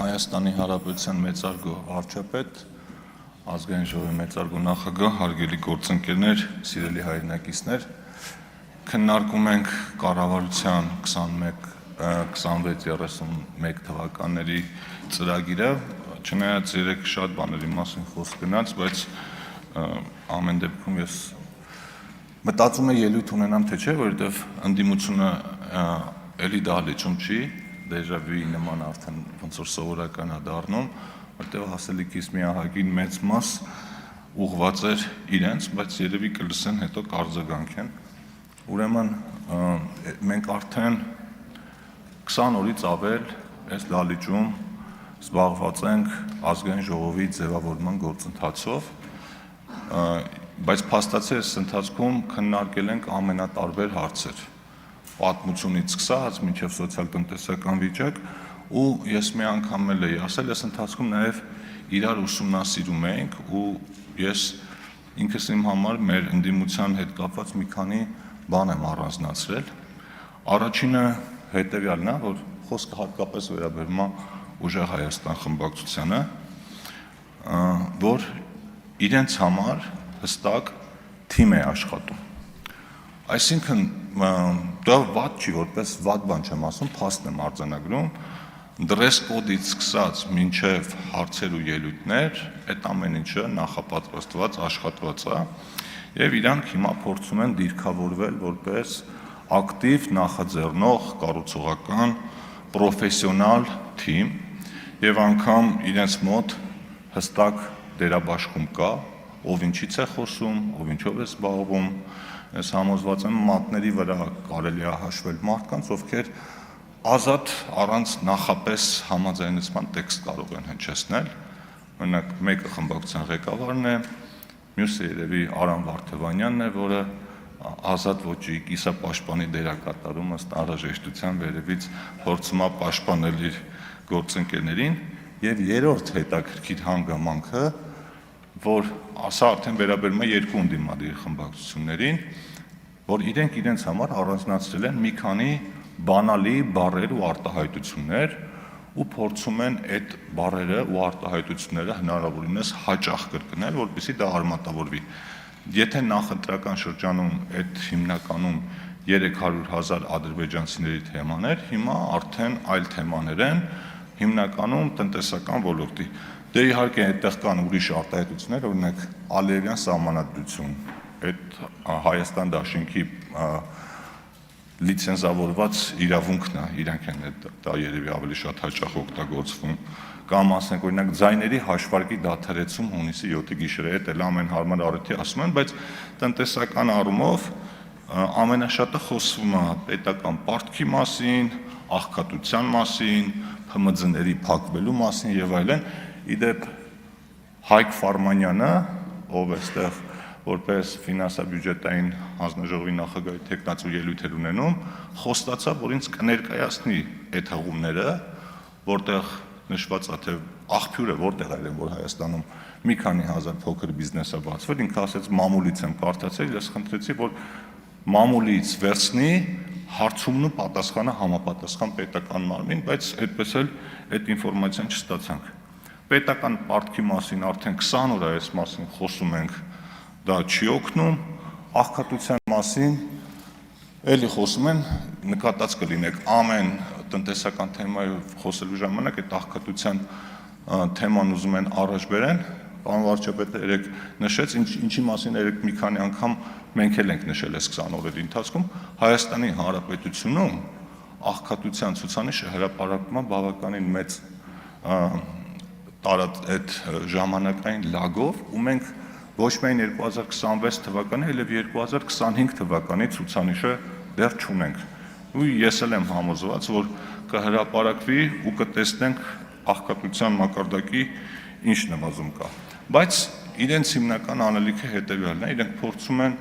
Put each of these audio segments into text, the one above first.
Հայաստանի Հանրապետության մեծարգո վարչապետ, ազգային ժողովի մեծարգո նախագահ, հարգելի գործընկերներ, սիրելի հայրենակիցներ, քննարկում ենք կառավարության 26-31 թվականների ծրագիրը, չնայած երեք շատ բաների մասին խոսք գնաց, բայց ամեն դեպքում ես մտածում եմ ելույթ ունենամ, թե չէ, որովհետև ընդդիմությունը էլի դահլիճում չի, դեժավյուի նման արդեն ոնց որ սովորական է դառնում, որտեղ հասելիքից մի ահագին մեծ մաս ուղղված էր իրենց, բայց երևի կլսեն հետո կարձագանքեն։ Ուրեմն մենք արդեն 20 օրից ավել այս դահլիճում զբաղված ենք ազգային ժողովի ձևավորման գործընթացով, բայց փաստացի այս ընթացքում քննարկել ենք ամենատարբեր հարցեր, պատմությունից սկսած մինչև սոցիալ-տնտեսական վիճակ, ու ես մի անգամ էլ էի ասել, այս ընթացքում նաև իրար ուսումնասիրում ենք, ու ես ինքս իմ համար մեր ընդդիմության հետ կապված մի քանի բան եմ առանձնացրել։ Առաջինը հետևյալն է, որ խոսքը հատկապես վերաբերում է Ուժեղ Հայաստան խմբակցությանը, որ իրենց համար հստակ թիմ է աշխատում։ Այսինքն դա վատ չի, որպես վատ բան չեմ ասում, փաստ եմ արձանագրում, դրես կոդից սկսած մինչև հարցեր ու ելույթներ, այդ ամեն ինչը նախապատրաստված, աշխատված է, եւ իրանք հիմա փորձում են դիրքավորվել որպես ակտիվ, նախաձեռնող, կառուցողական, պրոֆեսիոնալ թիմ, եւ անգամ իրենց մոտ հստակ դերաբաշխում կա, ով ինչից է խոսում, ով ինչով է զբաղվում, ես համոզված եմ մատների վրա կարելի է հաշվել մարդկանց, ովքեր ազատ առանց նախապես համաձայնեցման տեքստ կարող են հնչեցնել, օրինակ մեկը խմբակցության ղեկավարն է, մյուսը երևի Արամ Վարդևանյանն է, որը ազատ ոճի կիսապաշտպանի դեր է կատարում, ըստ անհրաժեշտության վերևից փորձում է պաշտպանել իր գործընկերներին, եւ երրորդ հետաքրքիր հանգամանքը, որ սա արդեն վերաբերում է երկու ընդդիմադիր խմբակցություններին, որ իրենք իրենց համար առանձնացրել են մի քանի բանալի բառեր ու արտահայտություններ ու փորձում են այդ բառերը ու արտահայտությունները հնարավորինս հաճախ կրկնել, որպեսզի դա արմատավորվի։ Եթե նախընտրական շրջանում այդ հիմնականում 300,000 ադրբեջանցիների թեման էր, հիմա արդեն այլ թեմաներ են, հիմնականում տնտեսական ոլորտի։ Դե իհարկե այդտեղ կան ուրիշ արտահայտություններ, օրինակ Ալիևյան սահմանադրություն, այդ Հայաստան դաշինքի լիցենզավորված իրավունքն է, իրանք են դա երևի ավելի շատ հաճախ օգտագործվում, կամ ասենք օրինակ ձայների հաշվարկի դադարեցում հունիսի 7-ի գիշերը, այդ էլ ամեն հարմար առիթի ասում են, բայց տնտեսական առումով ամենաշատը խոսվում է պետական պարտքի մասին, աղքատության մասին, ՓՄԶ-ների փակվելու մասին եւ այլն։ Իդեպ Հայկ Ֆարմանյանը, ով էստեղ որպես ֆինանսա-բյուջետային հանձնաժողովի նախագահի թեկնածու ելույթեր ունենում, խոստացավ, որ ինձ կներկայացնի այդ հղումները, որտեղ նշված է, թե աղբյուրը որտեղ է, որ Հայաստանում մի քանի հազար փոքր բիզնես է բացվել, ինքը ասեց մամուլից եմ կարդացել, ես խնդրեցի, որ մամուլից վերցնի հարցումն ու պատասխանը համապատասխան պետական մարմին, բայց այդպես էլ այդ ինֆորմացիան չստացանք։ Պետական պարտքի մասին արդեն 20 օր այս մասին խոսում ենք, դա չի օգնում, աղքատության մասին էլի խոսում են, նկատած կլինեք ամեն տնտեսական թեմայով խոսելու ժամանակ այդ աղքատության թեման ուզում են առաջ բերեն, պարոն վարչապետը երեք նշեց, ինչի մասին երեք մի քանի անգամ մենք էլ ենք նշել այս 20 օրերի ընթացքում, Հայաստանի Հանրապետությունում աղքատության ցուցանիշը հրապարակվում է բավականին մեծ այդ ժամանակային լագով, ու մենք ոչ միայն 2026 թվականի, այլև 2025 թվականի ցուցանիշը դեռ չունենք։ Ու ես էլ եմ համոզված, որ կհրապարակվի ու կտեսնենք աղքատության մակարդակի ինչ նվազում կա։ Բայց իրենց հիմնական անելիքը հետևյալն է, իրենք փորձում են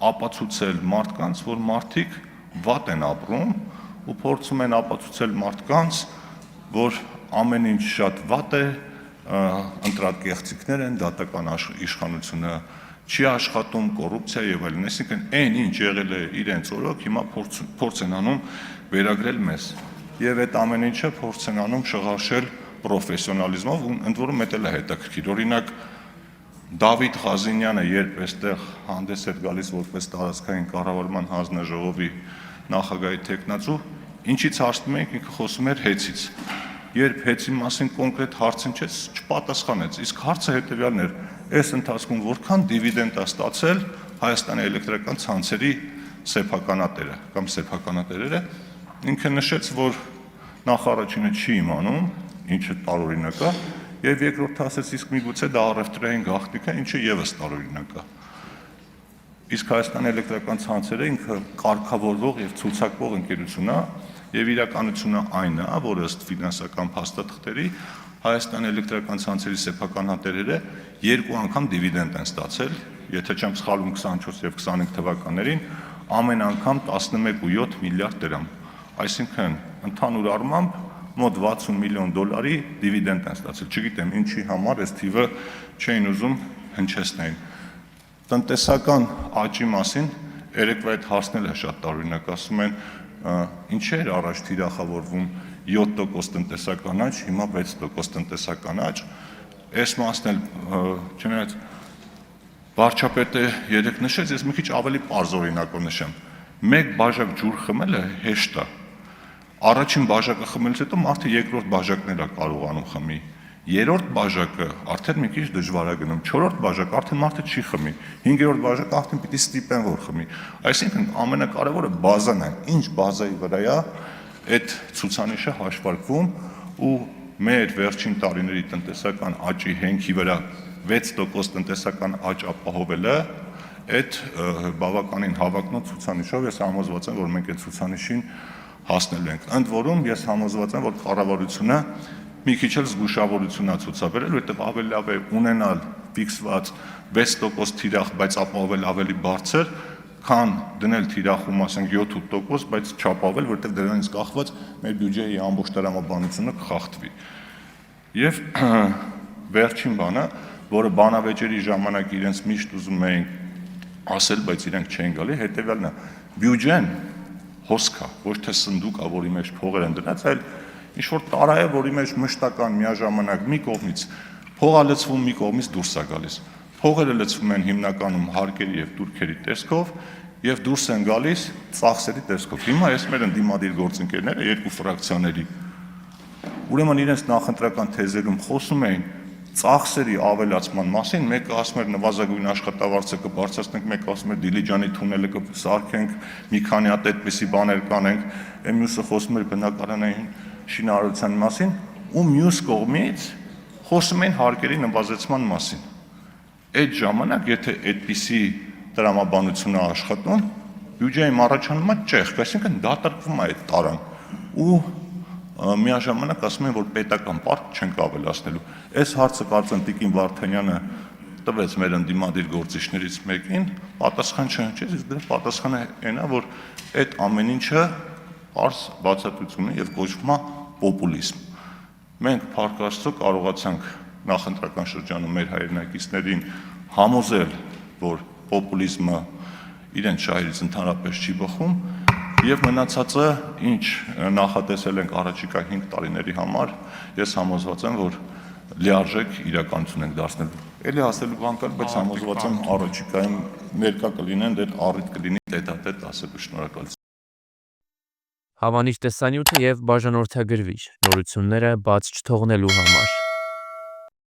ապացուցել մարդկանց, որ մարդիկ վատ են ապրում, ու փորձում են ապացուցել մարդկանց, որ ամեն ինչ շատ վատ է, ընտրակեղծիքներ են, դատական իշխանությունը չի աշխատում, կոռուպցիա եւ այլն, այսինքն այն ինչ եղել է իրենց օրոք, հիմա փորձ են անում վերագրել մեզ։ Եվ այդ ամեն ինչը փորձ են անում շղարշել պրոֆեսիոնալիզմով ու ընդ որում մեծ էլ է հետաքրքիր։ Օրինակ Դավիթ Ղազինյանը երբ այստեղ հանդես էր գալիս որպես տարածքային կառավարման հանձնաժողովի նախագահի տեխնացու, ինչից հարցնում էինք, ինքը խոսում էր հեծից։ Երբ հեծի մասին կոնկրետ հարց հնչեց, չպատասխանեց։ Իսկ հարցը հետևյալն էր. այս ընթացքում որքան դիվիդենդ է ստացել Հայաստանի էլեկտրական ցանցերի սեփականատերը կամ սեփականատերերը, ինքը նշեց, որ նախ առաջինը չի իմանում, ինչը տարօրինակ է, եւ երկրորդը ասեց, իսկ միգուցե դա առևտրային գաղտնիք է, ինչը եւս տարօրինակ է։ Իսկ Հայաստանի էլեկտրական ցանցերը ինքը կարգավորվող եւ ցուցակվող ընկերություն է, եւ իրականությունը այն է, որ ըստ ֆինանսական փաստաթղթերի Հայաստանի էլեկտրական ցանցերի սեփականատերերը 2 անգամ դիվիդենդ են ստացել, եթե չեմ սխալվում 24 եւ 25 թվականներին, ամեն անգամ 11.7 միլիարդ դրամ։ Այսինքն ընդհանուր առմամբ մոտ 60 միլիոն դոլարի դիվիդենդ են ստացել։ Չգիտեմ ինչի համար այս թիվը չէին ուզում հնչեցնեին։ Տնտեսական աճի մասին երեկվա այդ հարցն է շատ տարօրինակ, ասում են ինչ էր առաջ թիրախավորվում 7% տնտեսական աճ, հիմա 6% տնտեսական աճ։ Այս մասն էլ չնայած վարչապետը երեք նշեց, ես մի քիչ ավելի պարզ օրինակով նշեմ։ Մեկ բաժակ ջուր խմելը հեշտ է։ Առաջին բաժակը խմելուց հետո մարդը երկրորդ բաժակն էլ է կարողանում խմի։ Երրորդ բաժակը արդեն մի քիչ դժվար է գնում, չորրորդ բաժակը արդեն մարդը չի խմի, 5-րդ բաժակը արդեն պիտի ստիպեն որ խմի։ Այսինքն ամենակարևորը բազան է, ինչ բազայի վրա է այդ ցուցանիշը հաշվարկվում ու մեր վերջին տարիների տնտեսական աճի հենքի վրա 6% տնտեսական աճ ապահովելը այդ բավականին հավակնոտ ցուցանիշով ես համոզված եմ, որ մենք այդ ցուցանիշին հասնելու ենք։ Ընդ որում ես համոզված եմ, որ կառավարությունը մի քիչ էլ զգուշավորություն է ցուցաբերել, որովհետև ավելի լավ է ունենալ ֆիքսված 6% թիրախ, բայց ապահովել ավելի բարձր, քան դնել թիրախում, ասենք 7-8%, բայց չապահովել, որովհետև դրանից կախված մեր բյուջեի ամբողջ տրամաբանությունը կխախտվի։ Եվ վերջին բանը, որը բանավեճերի ժամանակ իրենց միշտ ուզում էին ասել, բայց իրենք չեն գալի, հետևյալն է. բյուջեն հոսք է, ոչ թե սնդուկ է, որի մեջ փողեր են դրած, այլ ինչ-որ տարա է, որի մեջ մշտական միաժամանակ մի կողմից փող է լցվում, մի կողմից դուրս է գալիս։ Փողերը լցվում են հիմնականում հարկերի եւ տուրքերի տեսքով եւ դուրս են գալիս ծախսերի տեսքով։ Հիմա ես մեր ընդդիմադիր գործընկերները երկու ֆրակցիաների ուրեմն իրենց նախընտրական թեզերում խոսում էին ծախսերի ավելացման մասին, մեկը ասում էր նվազագույն աշխատավարձը կբարձրացնենք, մեկը ասում էր Դիլիջանի թունելը կսարքենք, մի քանի հատ այդպիսի բաներ կանենք, մյուսը խոսում էր բնակարանային շինարարության մասին, ու մյուս կողմից խոսում էին հարկերի նվազեցման մասին։ Այդ ժամանակ, եթե այդպիսի տրամաբանություն է աշխատում, բյուջեի առաջանում է ճեղք, այսինքն դատարկվում է այդ տարան ու միաժամանակ ասում են, որ պետական պարկ չենք ավելացնելու։ Այս հարցը կարծեմ Տիկին Վարդանյանը տվեց մեր ընդդիմադիր գործիչներից մեկին, պատասխան չհնչեց, իսկ դրա պատասխանը այն է, որ այդ ամեն ինչը պարզ բացատրություն է եւ կոչվում է պոպուլիզմ։ Մենք փառք Աստծո կարողացանք նախընտրական շրջանում մեր հայրենակիցներին համոզել, որ պոպուլիզմը իրեն շահերից ընդհանրապես չի բխում եւ մնացածը, ինչ նախատեսել ենք առաջիկա 5 տարիների համար, ես համոզված եմ, որ լիարժեք իրականություն ենք դարձնելու։ Էլի ասելու բան կար, բայց համոզված եմ առաջիկայում ներկա կլինեն, դեռ առիթ կլինի տետատետ ասելու։ Շնորհակալություն։ Հավանիչ տեսանյութը եւ բաժանորդագրվիչ նորությունները բաց չթողնելու համար